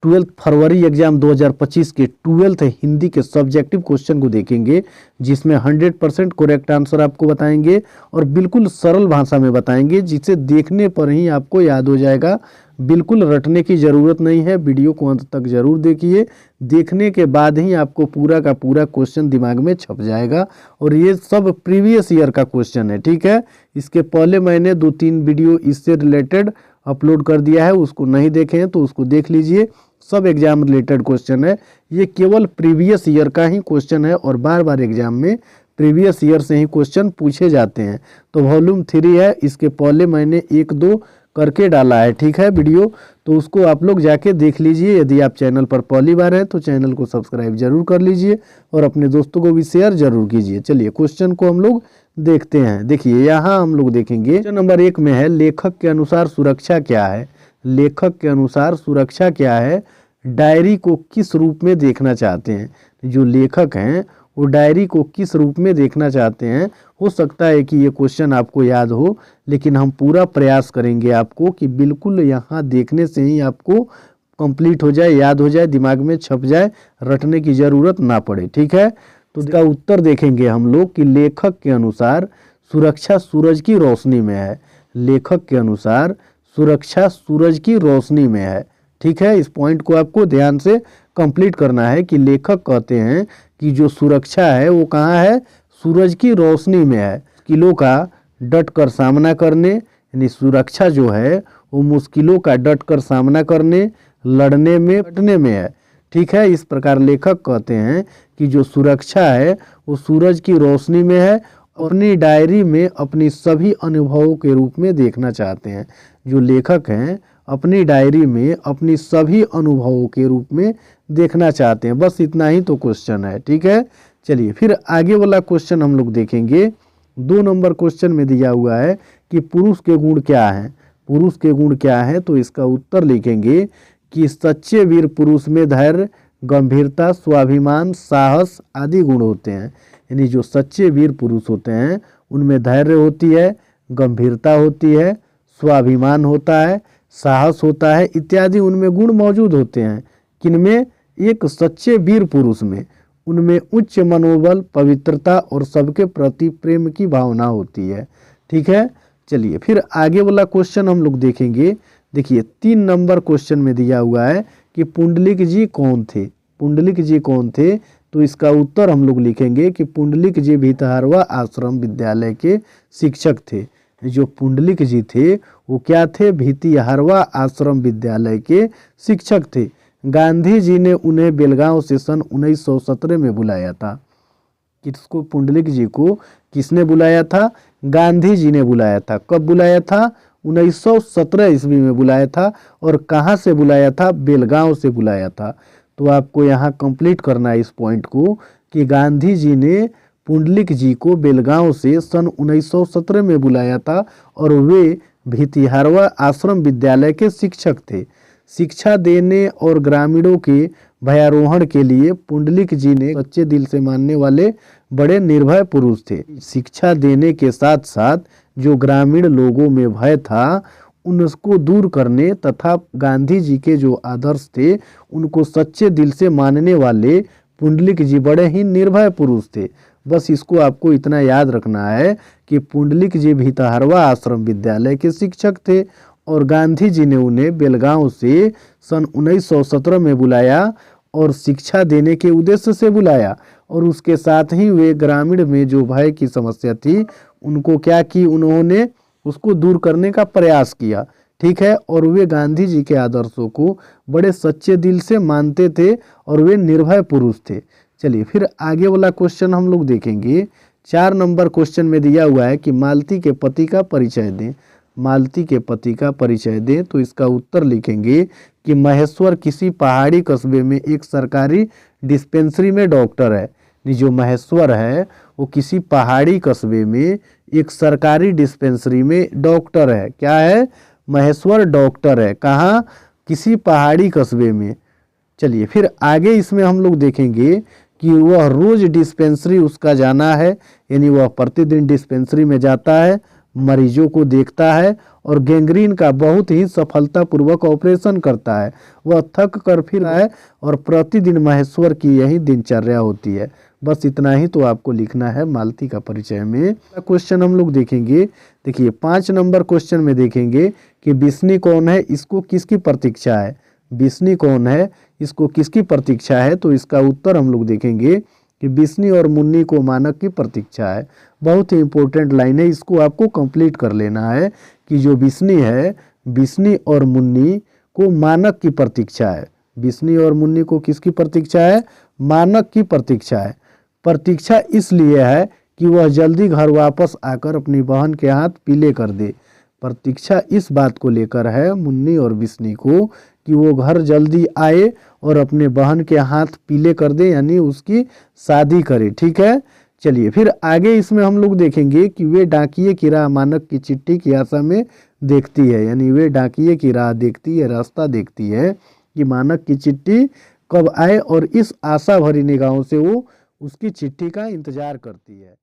12 फरवरी exam 2025 के 12th Hindi के subjective question को देखेंगे, जिसमें 100% करेक्ट आंसर आपको बताएंगे और बिल्कुल सरल भाषा में बताएंगे, जिसे देखने पर ही आपको याद हो जाएगा। बिल्कुल रटने की ज़रूरत नहीं है, वीडियो को अंत तक ज़रूर देखिए। देखने के बाद ही आपको पूरा का पूरा क्वेश्चन दिमाग में छप जाएगा और ये सब प्रीवियस ईयर का क्वेश्चन है, ठीक है। इसके पहले मैंने 2-3 वीडियो इससे रिलेटेड अपलोड कर दिया है, उसको नहीं देखे हैं तो उसको देख लीजिए। सब एग्जाम रिलेटेड क्वेश्चन है, ये केवल प्रीवियस ईयर का ही क्वेश्चन है और बार बार एग्जाम में प्रीवियस ईयर से ही क्वेश्चन पूछे जाते हैं। तो वॉल्यूम 3 है, इसके पहले मैंने 1-2 करके डाला है, ठीक है वीडियो, तो उसको आप लोग जाके देख लीजिए। यदि आप चैनल पर पहली बार हैं तो चैनल को सब्सक्राइब जरूर कर लीजिए और अपने दोस्तों को भी शेयर जरूर कीजिए। चलिए क्वेश्चन को हम लोग देखते हैं। देखिए यहाँ हम लोग देखेंगे क्वेश्चन नंबर 1 में है, लेखक के अनुसार सुरक्षा क्या है। लेखक के अनुसार सुरक्षा क्या है, डायरी को किस रूप में देखना चाहते हैं। जो लेखक हैं वो डायरी को किस रूप में देखना चाहते हैं। हो सकता है कि ये क्वेश्चन आपको याद हो, लेकिन हम पूरा प्रयास करेंगे आपको कि बिल्कुल यहाँ देखने से ही आपको कंप्लीट हो जाए, याद हो जाए, दिमाग में छप जाए, रटने की ज़रूरत ना पड़े, ठीक है। तो इसका उत्तर देखेंगे हम लोग कि लेखक के अनुसार सुरक्षा सूरज की रोशनी में है। लेखक के अनुसार सुरक्षा सूरज की रोशनी में है, ठीक है। इस पॉइंट को आपको ध्यान से कंप्लीट करना है कि लेखक कहते हैं कि जो सुरक्षा है वो कहाँ है, सूरज की रोशनी में है। मुश्किलों का डट कर सामना करने, यानी सुरक्षा जो है वो मुश्किलों का डट कर सामना करने, लड़ने में, डटने में है, ठीक है। इस प्रकार लेखक कहते हैं कि जो सुरक्षा है वो सूरज की रोशनी में है। अपनी डायरी में अपनी सभी अनुभवों के रूप में देखना चाहते हैं। जो लेखक हैं अपनी डायरी में अपनी सभी अनुभवों के रूप में देखना चाहते हैं। बस इतना ही तो क्वेश्चन है, ठीक है। चलिए फिर आगे वाला क्वेश्चन हम लोग देखेंगे। 2 नंबर क्वेश्चन में दिया हुआ है कि पुरुष के गुण क्या हैं। पुरुष के गुण क्या हैं, तो इसका उत्तर लिखेंगे कि सच्चे वीर पुरुष में धैर्य, गंभीरता, स्वाभिमान, साहस आदि गुण होते हैं। यानी जो सच्चे वीर पुरुष होते हैं उनमें धैर्य होती है, गंभीरता होती है, स्वाभिमान होता है, साहस होता है, इत्यादि उनमें गुण मौजूद होते हैं। किनमें, एक सच्चे वीर पुरुष में। उनमें उच्च मनोबल, पवित्रता और सबके प्रति प्रेम की भावना होती है, ठीक है। चलिए फिर आगे वाला क्वेश्चन हम लोग देखेंगे। देखिए 3 नंबर क्वेश्चन में दिया हुआ है कि पुंडलिक जी कौन थे। पुंडलिक जी कौन थे, तो इसका उत्तर हम लोग लिखेंगे कि पुंडलिक जी भितहरवा आश्रम विद्यालय के शिक्षक थे। जो पुंडलिक जी थे वो क्या थे, भितहरवा आश्रम विद्यालय के शिक्षक थे। गांधी जी ने उन्हें बेलगांव से सन 1917 में बुलाया था। किसको, पुंडलिक जी को किसने बुलाया था, गांधी जी ने बुलाया था। कब बुलाया था, 1917 ईस्वी में बुलाया था। और कहाँ से बुलाया था, बेलगांव से बुलाया था। तो आपको यहाँ कंप्लीट करना है इस पॉइंट को कि गांधी जी ने पुंडलिक जी को बेलगांव से सन 1917 में बुलाया था और वे भितहरवा आश्रम विद्यालय के शिक्षक थे। शिक्षा देने और ग्रामीणों के भयारोहण के लिए पुंडलिक जी ने सच्चे दिल से मानने वाले बड़े निर्भय पुरुष थे। शिक्षा देने के साथ साथ जो ग्रामीण लोगों में भय था उनको दूर करने तथा गांधी जी के जो आदर्श थे उनको सच्चे दिल से मानने वाले पुंडलिक जी बड़े ही निर्भय पुरुष थे। बस इसको आपको इतना याद रखना है कि पुंडलिक जी भितहरवा आश्रम विद्यालय के शिक्षक थे और गांधी जी ने उन्हें बेलगांव से सन 1917 में बुलाया और शिक्षा देने के उद्देश्य से बुलाया। और उसके साथ ही वे ग्रामीण में जो भय की समस्या थी उनको क्या की, उन्होंने उसको दूर करने का प्रयास किया, ठीक है। और वे गांधी जी के आदर्शों को बड़े सच्चे दिल से मानते थे और वे निर्भय पुरुष थे। चलिए फिर आगे वाला क्वेश्चन हम लोग देखेंगे। 4 नंबर क्वेश्चन में दिया हुआ है कि मालती के पति का परिचय दें। मालती के पति का परिचय दें, तो इसका उत्तर लिखेंगे कि महेश्वर किसी पहाड़ी कस्बे में एक सरकारी डिस्पेंसरी में डॉक्टर है। जो महेश्वर है वो किसी पहाड़ी कस्बे में एक सरकारी डिस्पेंसरी में डॉक्टर है। क्या है, महेश्वर डॉक्टर है। कहाँ, किसी पहाड़ी कस्बे में। चलिए फिर आगे इसमें हम लोग देखेंगे कि वह रोज डिस्पेंसरी उसका जाना है, यानी वह प्रतिदिन डिस्पेंसरी में जाता है। मरीजों को देखता है और गैंग्रीन का बहुत ही सफलतापूर्वक ऑपरेशन करता है। वह थक कर फिर है और प्रतिदिन महेश्वर की यही दिनचर्या होती है। बस इतना ही तो आपको लिखना है मालती का परिचय में। क्वेश्चन हम लोग देखेंगे। देखिए 5 नंबर क्वेश्चन में देखेंगे कि बिस्नी कौन है, इसको किसकी प्रतीक्षा है। बिस्नी कौन है, इसको किसकी प्रतीक्षा है, तो इसका उत्तर हम लोग देखेंगे कि बिस्नी और मुन्नी को मानक की प्रतीक्षा है। बहुत ही इंपॉर्टेंट लाइन है, इसको आपको कंप्लीट कर लेना है कि जो बिस्नी है, बिस्नी और मुन्नी को मानक की प्रतीक्षा है। बिस्नी और मुन्नी को किसकी प्रतीक्षा है, मानक की प्रतीक्षा है। प्रतीक्षा इसलिए है कि वह जल्दी घर वापस आकर अपनी बहन के हाथ पीले कर दे। प्रतीक्षा इस बात को लेकर है मुन्नी और बिस्नी को कि वो घर जल्दी आए और अपने बहन के हाथ पीले कर दे, यानी उसकी शादी करे। ठीक है, चलिए फिर आगे इसमें हम लोग देखेंगे कि वे डाकिये की राह मानक की चिट्ठी की आशा में देखती है, यानी वे डाकिये की राह देखती है, रास्ता देखती है कि मानक की चिट्ठी कब आए और इस आशा भरी निगाहों से वो उसकी चिट्ठी का इंतजार करती है।